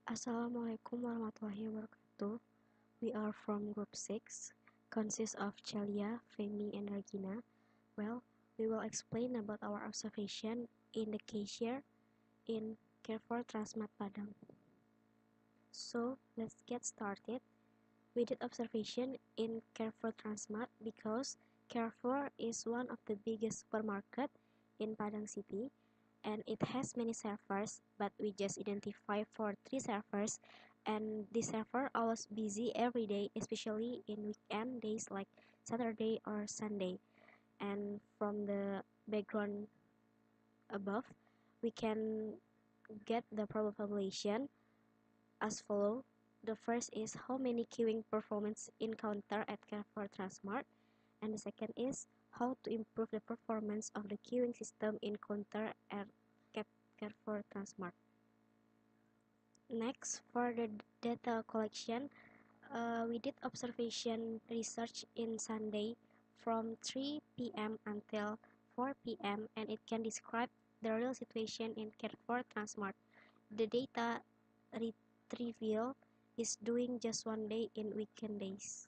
Assalamualaikum warahmatullahi wabarakatuh. We are from Group 6, consists of Celya, Femi, and Regina. Well, we will explain about our observation in the cashier in Carrefour Transmart Padang. So, let's get started. We did observation in Carrefour Transmart because Carrefour is one of the biggest supermarket in Padang City, and it has many servers, but we just identify for 3 servers, and this server always busy every day, especially in weekend days like Saturday or Sunday. And from the background above, we can get the problem formulation as follow. The first is how many queuing performance in counter at Carrefour Transmart, and the second is how to improve the performance of the queuing system in counter at Carrefour Transmart. Next, for the data collection, we did observation research in Sunday from 3 p.m. until 4 p.m. and it can describe the real situation in Carrefour Transmart. The data retrieval is doing just one day in weekend days.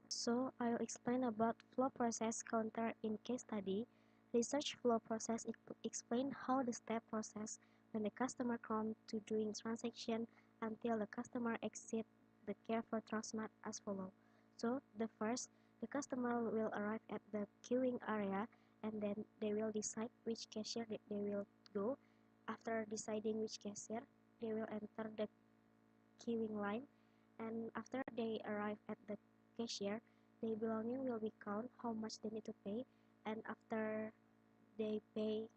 So I will explain about flow process counter in case study. Research flow process explain how the step process when the customer comes to doing transaction until the customer exit the Carrefour Transmart as follow. So the first, the customer will arrive at the queuing area and then they will decide which cashier they will go. After deciding which cashier, they will enter the queuing line, and after they arrive at the cashier, their belonging will be count how much they need to pay, and after they pay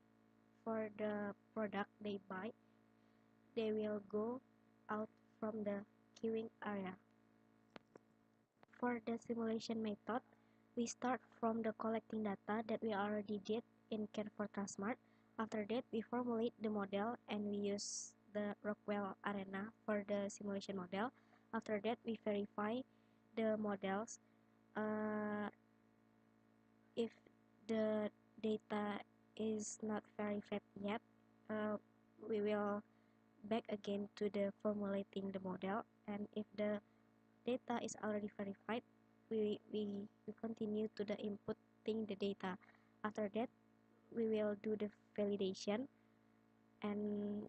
for the product they buy, they will go out from the queuing area. For the simulation method, we start from the collecting data that we already did in Carrefour Transmart. After that, we formulate the model and we use the Rockwell Arena for the simulation model. After that, we verify the models. If the data is not verified yet, we will back again to the formulating the model, and if the data is already verified, we continue to the inputting the data. After that, we will do the validation, and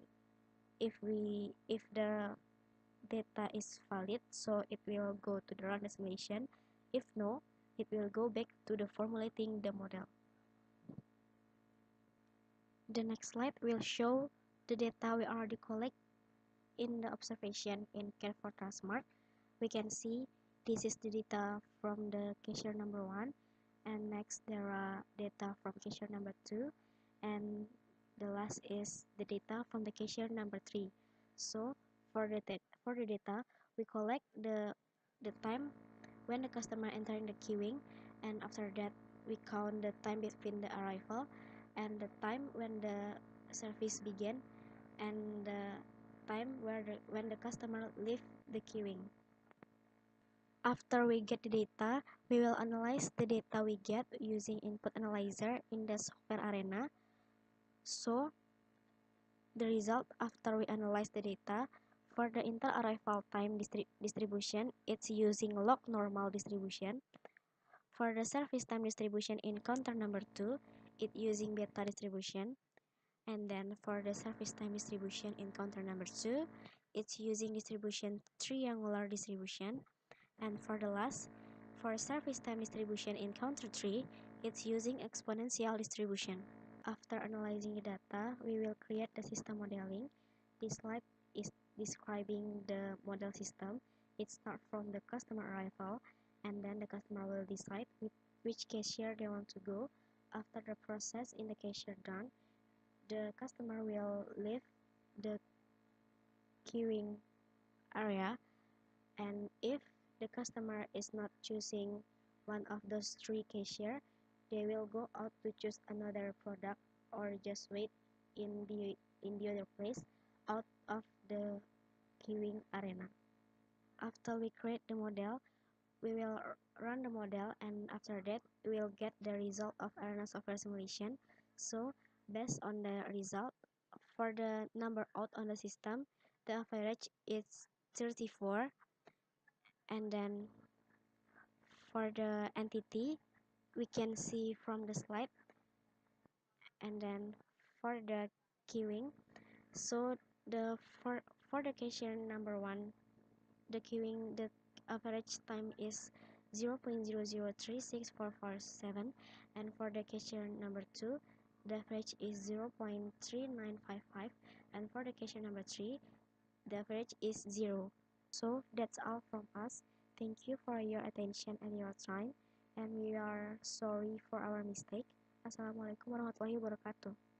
if the data is valid, so it will go to the run the simulation. If no, it will go back to the formulating the model. The next slide will show the data we already collect in the observation in Carrefour Transmart. We can see this is the data from the cashier number 1, and next there are data from cashier number 2, and the last is the data from the cashier number 3. So for the data, we collect the time when the customer entering the queuing, and after that we count the time between the arrival and the time when the service began, and the time when the customer leave the queuing. After we get the data, we will analyze the data we get using input analyzer in the software arena. So the result after we analyze the data, for the inter-arrival time distribution, it's using log normal distribution. For the service time distribution in counter number 2, it's using beta distribution. And then for the service time distribution in counter number 2, it's using distribution triangular distribution. And for the last, for service time distribution in counter 3, it's using exponential distribution. After analyzing the data, we will create the system modeling. This slide is describing the model system. It starts from the customer arrival, and then the customer will decide which cashier they want to go. After the process in the cashier done, the customer will leave the queuing area, and if the customer is not choosing one of those 3 cashier, they will go out to choose another product or just wait in the other place out of the queuing arena. After we create the model, we will run the model, and after that we will get the result of arena software simulation. So based on the result, for the number out on the system, the average is 34. And then for the entity, we can see from the slide. And then for the queuing, so for the cashier number 1, the queuing, the average time is 0.0036447, and for the cashier number 2, the average is 0.3955, and for the cashier number 3, the average is 0. So that's all from us. Thank you for your attention and your time, and we are sorry for our mistake. Assalamualaikum warahmatullahi wabarakatuh.